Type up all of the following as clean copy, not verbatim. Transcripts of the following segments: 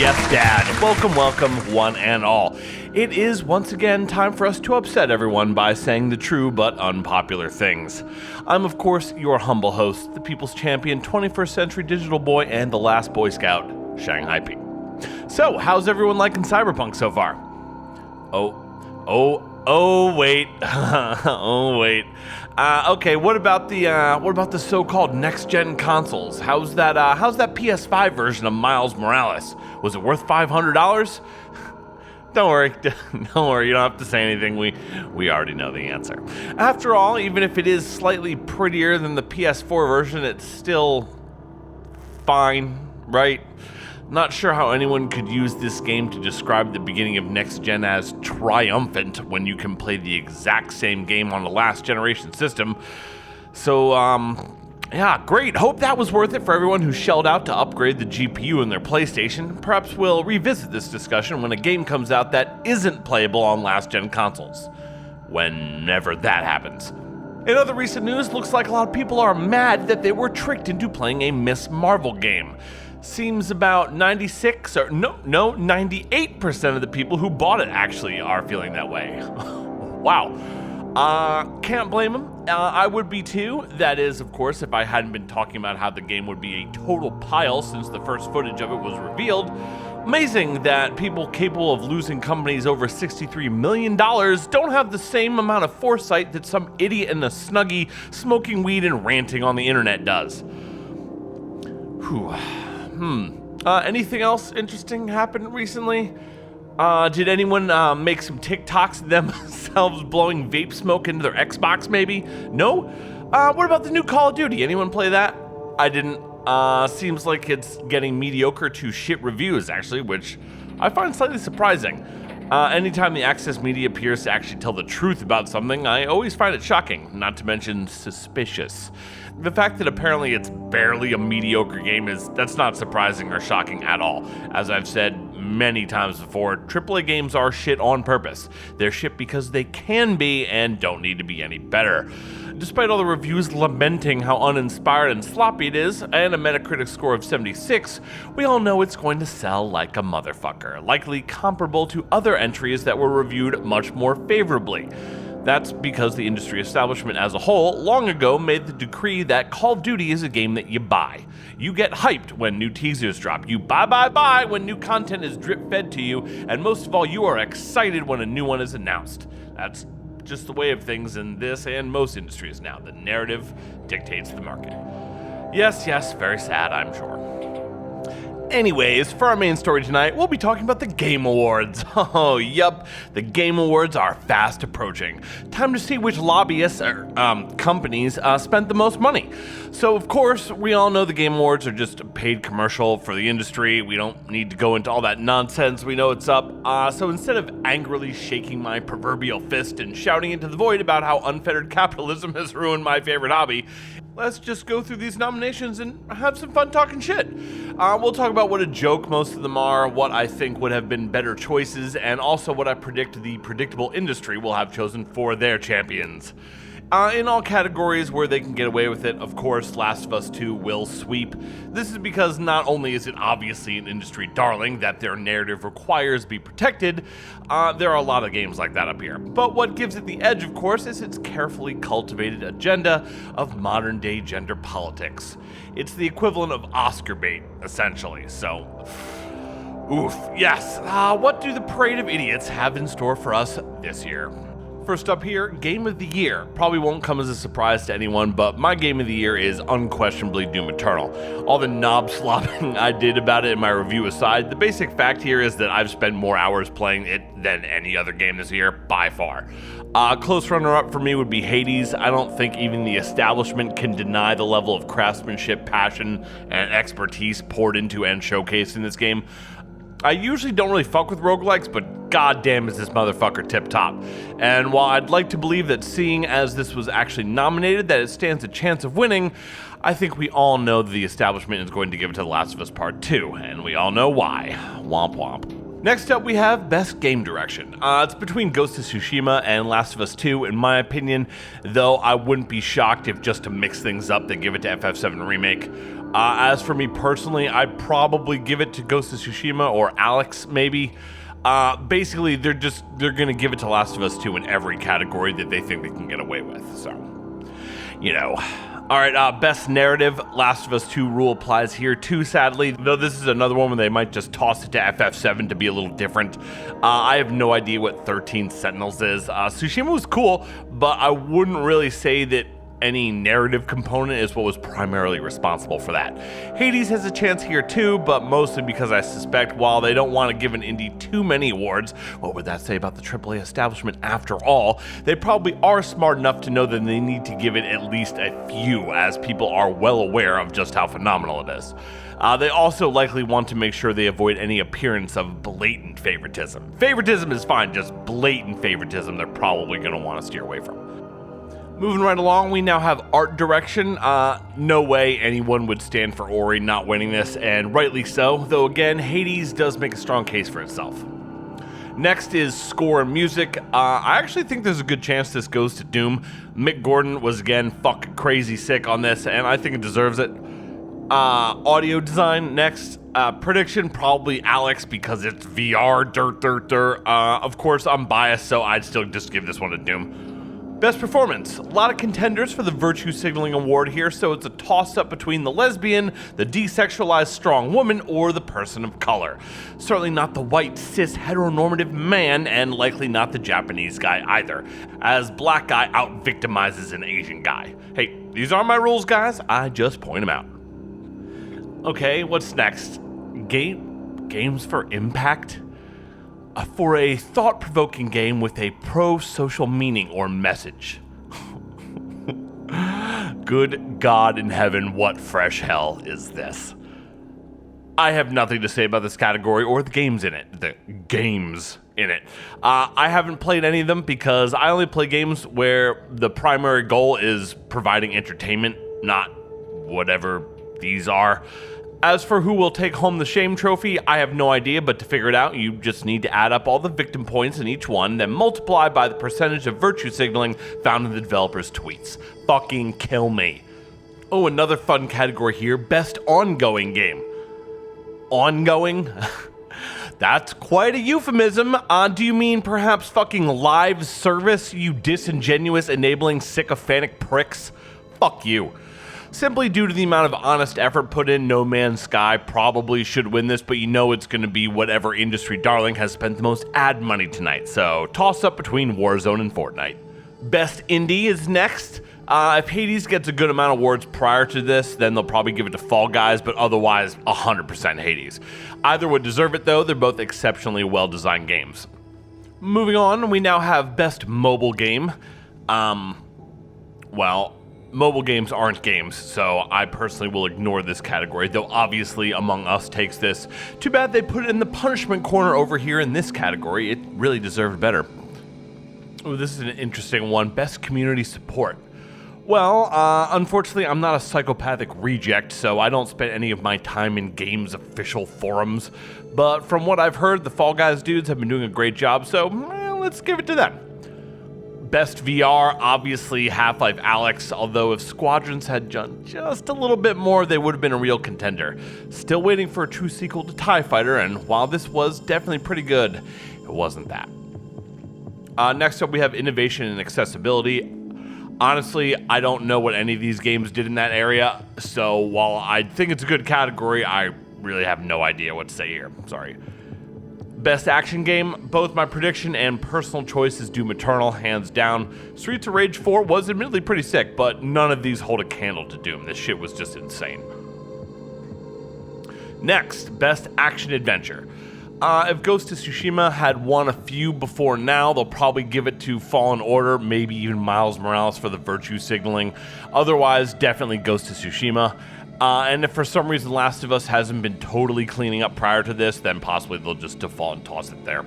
yes, Dad. Welcome, one and all. It is once again time for us to upset everyone by saying the true but unpopular things. I'm, of course, your humble host, the People's Champion, 21st Century Digital Boy, and the last Boy Scout, Shanghai Pete. So, how's everyone liking Cyberpunk so far? Wait. Okay, what about the so-called next-gen consoles? How's that PS5 version of Miles Morales? Was it worth $500? Don't worry, you don't have to say anything, we already know the answer. After all, even if it is slightly prettier than the PS4 version, it's still fine, right? Not sure how anyone could use this game to describe the beginning of next gen as triumphant when you can play the exact same game on the last generation system. So, yeah, great. Hope that was worth it for everyone who shelled out to upgrade the GPU in their PlayStation. Perhaps we'll revisit this discussion when a game comes out that isn't playable on last gen consoles. Whenever that happens. In other recent news, looks like a lot of people are mad that they were tricked into playing a Miss Marvel game. Seems about 98% of the people who bought it actually are feeling that way. Wow. Can't blame them. I would be too. That is, of course, if I hadn't been talking about how the game would be a total pile since the first footage of it was revealed. Amazing that people capable of losing companies over $63 million don't have the same amount of foresight that some idiot in a Snuggie smoking weed and ranting on the internet does. Whew. Anything else interesting happen recently? Did anyone make some TikToks of themselves blowing vape smoke into their Xbox maybe? No? What about the new Call of Duty? Anyone play that? I didn't. Seems like it's getting mediocre to shit reviews actually, which I find slightly surprising. Anytime the access media appears to actually tell the truth about something, I always find it shocking, not to mention suspicious. The fact that apparently it's barely a mediocre game that's not surprising or shocking at all. As I've said many times before, AAA games are shit on purpose. They're shit because they can be and don't need to be any better. Despite all the reviews lamenting how uninspired and sloppy it is, and a Metacritic score of 76, we all know it's going to sell like a motherfucker, likely comparable to other entries that were reviewed much more favorably. That's because the industry establishment as a whole long ago made the decree that Call of Duty is a game that you buy. You get hyped when new teasers drop. You buy when new content is drip-fed to you, and most of all, you are excited when a new one is announced. That's just the way of things in this and most industries now. The narrative dictates the market. Yes, very sad, I'm sure. Anyways, for our main story tonight, we'll be talking about the Game Awards. Oh, yup, the Game Awards are fast approaching. Time to see which lobbyists or companies spent the most money. So, of course, we all know the Game Awards are just a paid commercial for the industry. We don't need to go into all that nonsense. We know it's up. So instead of angrily shaking my proverbial fist and shouting into the void about how unfettered capitalism has ruined my favorite hobby, let's just go through these nominations and have some fun talking shit. We'll talk about what a joke most of them are, what I think would have been better choices, and also what I predict the predictable industry will have chosen for their champions. In all categories where they can get away with it, of course, Last of Us 2 will sweep. This is because not only is it obviously an industry darling that their narrative requires be protected, there are a lot of games like that up here. But what gives it the edge, of course, is its carefully cultivated agenda of modern-day gender politics. It's the equivalent of Oscar bait, essentially, so... Oof, yes. What do the Parade of Idiots have in store for us this year? First up here, Game of the Year. Probably won't come as a surprise to anyone, but my Game of the Year is unquestionably Doom Eternal. All the knob slobbing I did about it in my review aside, the basic fact here is that I've spent more hours playing it than any other game this year, by far. Close runner-up for me would be Hades. I don't think even the establishment can deny the level of craftsmanship, passion, and expertise poured into and showcased in this game. I usually don't really fuck with roguelikes, but goddamn is this motherfucker tip-top. And while I'd like to believe that seeing as this was actually nominated that it stands a chance of winning, I think we all know that the establishment is going to give it to The Last of Us Part 2, and we all know why. Womp womp. Next up, we have Best Game Direction. It's between Ghost of Tsushima and Last of Us 2, in my opinion, though I wouldn't be shocked if just to mix things up, they give it to FF7 Remake. As for me personally, I'd probably give it to Ghost of Tsushima or Alex, maybe. Basically, they're going to give it to Last of Us 2 in every category that they think they can get away with. So, you know. All right, best narrative, Last of Us 2 rule applies here too, sadly. Though this is another one where they might just toss it to FF7 to be a little different. I have no idea what 13 Sentinels is. Tsushima was cool, but I wouldn't really say that any narrative component is what was primarily responsible for that. Hades has a chance here too, but mostly because I suspect while they don't want to give an indie too many awards, what would that say about the AAA establishment after all, they probably are smart enough to know that they need to give it at least a few, as people are well aware of just how phenomenal it is. They also likely want to make sure they avoid any appearance of blatant favoritism. Favoritism is fine, just blatant favoritism they're probably going to want to steer away from. Moving right along, we now have art direction. No way anyone would stand for Ori not winning this, and rightly so, though again, Hades does make a strong case for itself. Next is score and music. I actually think there's a good chance this goes to Doom. Mick Gordon was again fucking crazy sick on this, and I think it deserves it. Audio design next. Prediction, probably Alex because it's VR, Of course, I'm biased, so I'd still just give this one to Doom. Best performance. A lot of contenders for the Virtue Signaling Award here, so it's a toss-up between the lesbian, the desexualized strong woman, or the person of color. Certainly not the white, cis, heteronormative man, and likely not the Japanese guy either, as black guy out-victimizes an Asian guy. Hey, these are my rules, guys. I just point them out. Okay, what's next? Games for impact? For a thought-provoking game with a pro-social meaning or message. Good God in heaven, what fresh hell is this? I have nothing to say about this category or the games in it. I haven't played any of them because I only play games where the primary goal is providing entertainment, not whatever these are. As for who will take home the shame trophy, I have no idea, but to figure it out, you just need to add up all the victim points in each one, then multiply by the percentage of virtue signaling found in the developer's tweets. Fucking kill me. Oh, another fun category here, best ongoing game. Ongoing? That's quite a euphemism. Do you mean perhaps fucking live service, you disingenuous, enabling, sycophantic pricks? Fuck you. Simply due to the amount of honest effort put in, No Man's Sky probably should win this, but you know it's going to be whatever industry darling has spent the most ad money tonight, so toss up between Warzone and Fortnite. Best Indie is next. If Hades gets a good amount of awards prior to this, then they'll probably give it to Fall Guys, but otherwise 100% Hades. Either would deserve it though, they're both exceptionally well-designed games. Moving on, we now have Best Mobile Game. Mobile games aren't games, so I personally will ignore this category, though obviously Among Us takes this. Too bad they put it in the punishment corner over here in this category. It really deserved better. Oh, this is an interesting one. Best Community Support. Well, unfortunately, I'm not a psychopathic reject, so I don't spend any of my time in games' official forums. But from what I've heard, the Fall Guys dudes have been doing a great job, so let's give it to them. Best VR, obviously Half-Life Alyx, although if Squadrons had done just a little bit more, they would have been a real contender. Still waiting for a true sequel to TIE Fighter, and while this was definitely pretty good, it wasn't that. Next up, we have Innovation and Accessibility. Honestly, I don't know what any of these games did in that area, so while I think it's a good category, I really have no idea what to say here. Sorry. Best Action Game, both my prediction and personal choice is Doom Eternal, hands down. Streets of Rage 4 was admittedly pretty sick, but none of these hold a candle to Doom. This shit was just insane. Next, Best Action Adventure. If Ghost of Tsushima had won a few before now, they'll probably give it to Fallen Order, maybe even Miles Morales for the virtue signaling. Otherwise, definitely Ghost of Tsushima. And if for some reason Last of Us hasn't been totally cleaning up prior to this, then possibly they'll just default and toss it there.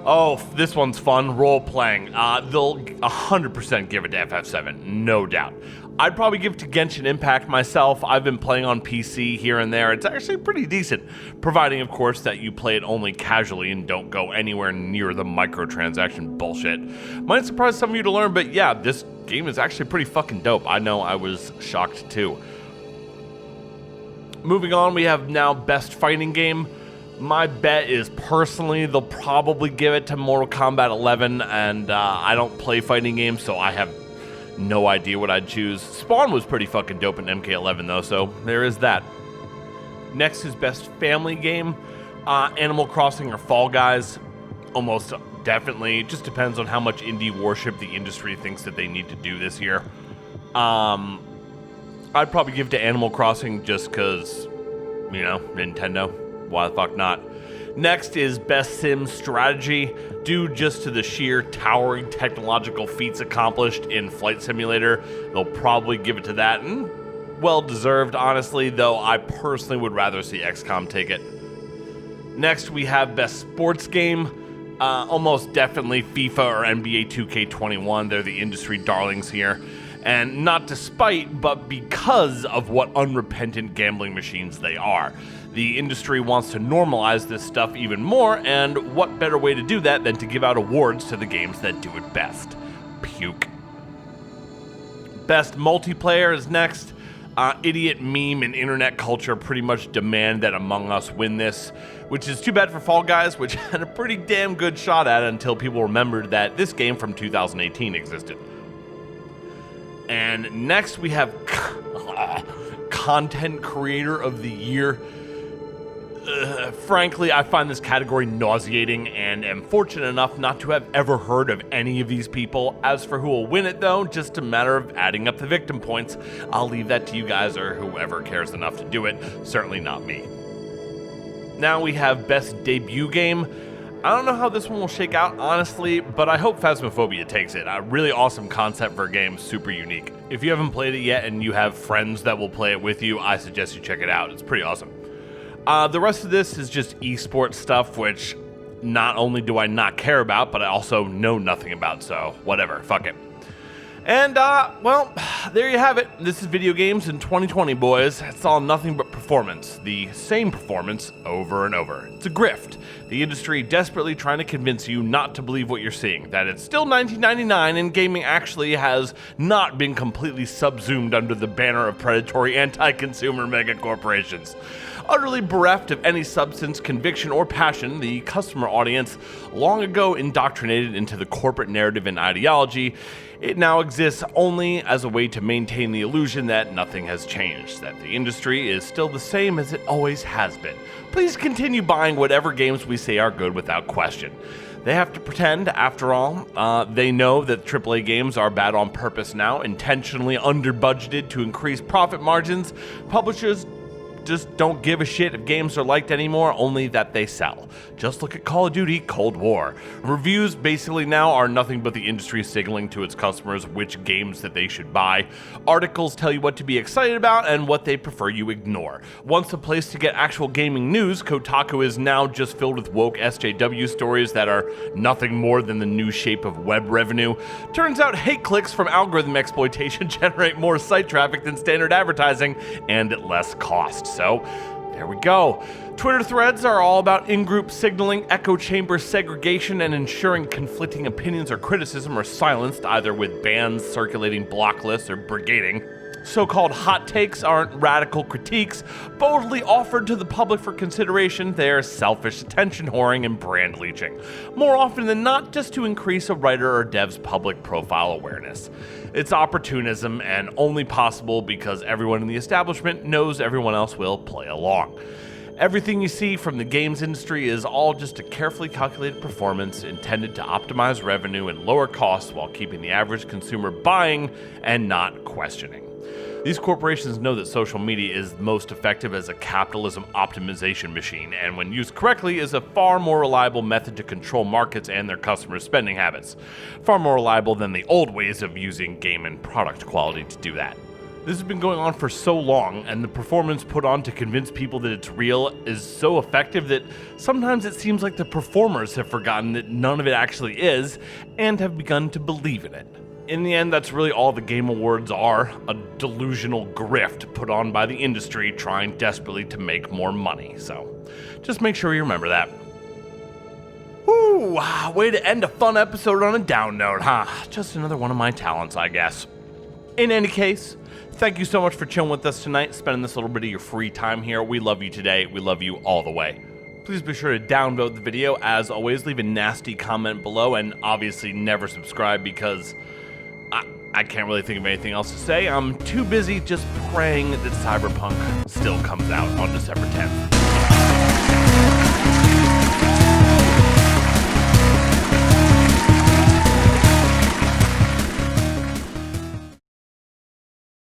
Oh, this one's fun, role-playing. They'll 100% give it to FF7, no doubt. I'd probably give it to Genshin Impact myself. I've been playing on PC here and there. It's actually pretty decent, providing, of course, that you play it only casually and don't go anywhere near the microtransaction bullshit. Might surprise some of you to learn, but yeah, this game is actually pretty fucking dope. I know I was shocked too. Moving on, we have now Best Fighting Game. My bet is personally they'll probably give it to Mortal Kombat 11, and I don't play fighting games, so I have no idea what I'd choose. Spawn was pretty fucking dope in MK11 though, so there is that. Next is Best Family Game. Animal Crossing or Fall Guys. Almost definitely. It just depends on how much indie worship the industry thinks that they need to do this year. I'd probably give it to Animal Crossing just because, you know, Nintendo. Why the fuck not? Next is Best Sim Strategy, due just to the sheer towering technological feats accomplished in Flight Simulator. They'll probably give it to that, and well deserved, honestly, though I personally would rather see XCOM take it. Next, we have Best Sports Game. Almost definitely FIFA or NBA 2K21. They're the industry darlings here. And not despite, but because of what unrepentant gambling machines they are. The industry wants to normalize this stuff even more, and what better way to do that than to give out awards to the games that do it best? Puke. Best Multiplayer is next. Idiot meme and internet culture pretty much demand that Among Us win this, which is too bad for Fall Guys, which had a pretty damn good shot at it until people remembered that this game from 2018 existed. And next we have Content Creator of the Year. Frankly, I find this category nauseating and am fortunate enough not to have ever heard of any of these people. As for who will win it though, just a matter of adding up the victim points. I'll leave that to you guys or whoever cares enough to do it, certainly not me. Now we have Best Debut Game. I don't know how this one will shake out, honestly, but I hope Phasmophobia takes it. A really awesome concept for a game, super unique. If you haven't played it yet and you have friends that will play it with you, I suggest you check it out. It's pretty awesome. The rest of this is just esports stuff, which not only do I not care about, but I also know nothing about, so whatever, fuck it. And, well, there you have it. This is video games in 2020, boys. It's all nothing but performance. The same performance over and over. It's a grift. The industry desperately trying to convince you not to believe what you're seeing, that it's still 1999 and gaming actually has not been completely subsumed under the banner of predatory anti-consumer mega corporations. Utterly bereft of any substance, conviction, or passion, the customer audience, long ago indoctrinated into the corporate narrative and ideology, it now exists only as a way to maintain the illusion that nothing has changed, that the industry is still the same as it always has been. Please continue buying whatever games we say are good without question. They have to pretend, after all. They know that AAA games are bad on purpose now, intentionally under-budgeted to increase profit margins. Publishers just don't give a shit if games are liked anymore, only that they sell. Just look at Call of Duty Cold War. Reviews basically now are nothing but the industry signaling to its customers which games that they should buy. Articles tell you what to be excited about and what they prefer you ignore. Once a place to get actual gaming news, Kotaku is now just filled with woke SJW stories that are nothing more than the new shape of web revenue. Turns out hate clicks from algorithm exploitation generate more site traffic than standard advertising and at less cost. So, there we go. Twitter threads are all about in-group signaling, echo chamber segregation, and ensuring conflicting opinions or criticism are silenced either with bans, circulating block lists, or brigading. So-called hot takes aren't radical critiques boldly offered to the public for consideration. They're selfish attention whoring and brand leeching. More often than not, just to increase a writer or dev's public profile awareness. It's opportunism and only possible because everyone in the establishment knows everyone else will play along. Everything you see from the games industry is all just a carefully calculated performance intended to optimize revenue and lower costs while keeping the average consumer buying and not questioning. These corporations know that social media is most effective as a capitalism optimization machine, and when used correctly is a far more reliable method to control markets and their customers' spending habits. Far more reliable than the old ways of using game and product quality to do that. This has been going on for so long, and the performance put on to convince people that it's real is so effective that sometimes it seems like the performers have forgotten that none of it actually is, and have begun to believe in it. In the end, that's really all the Game Awards are, a delusional grift put on by the industry trying desperately to make more money. So, just make sure you remember that. Woo, way to end a fun episode on a down note, huh? Just another one of my talents, I guess. In any case, thank you so much for chilling with us tonight, spending this little bit of your free time here. We love you today. We love you all the way. Please be sure to downvote the video. As always, leave a nasty comment below, and obviously never subscribe because I can't really think of anything else to say. I'm too busy just praying that Cyberpunk still comes out on December 10th.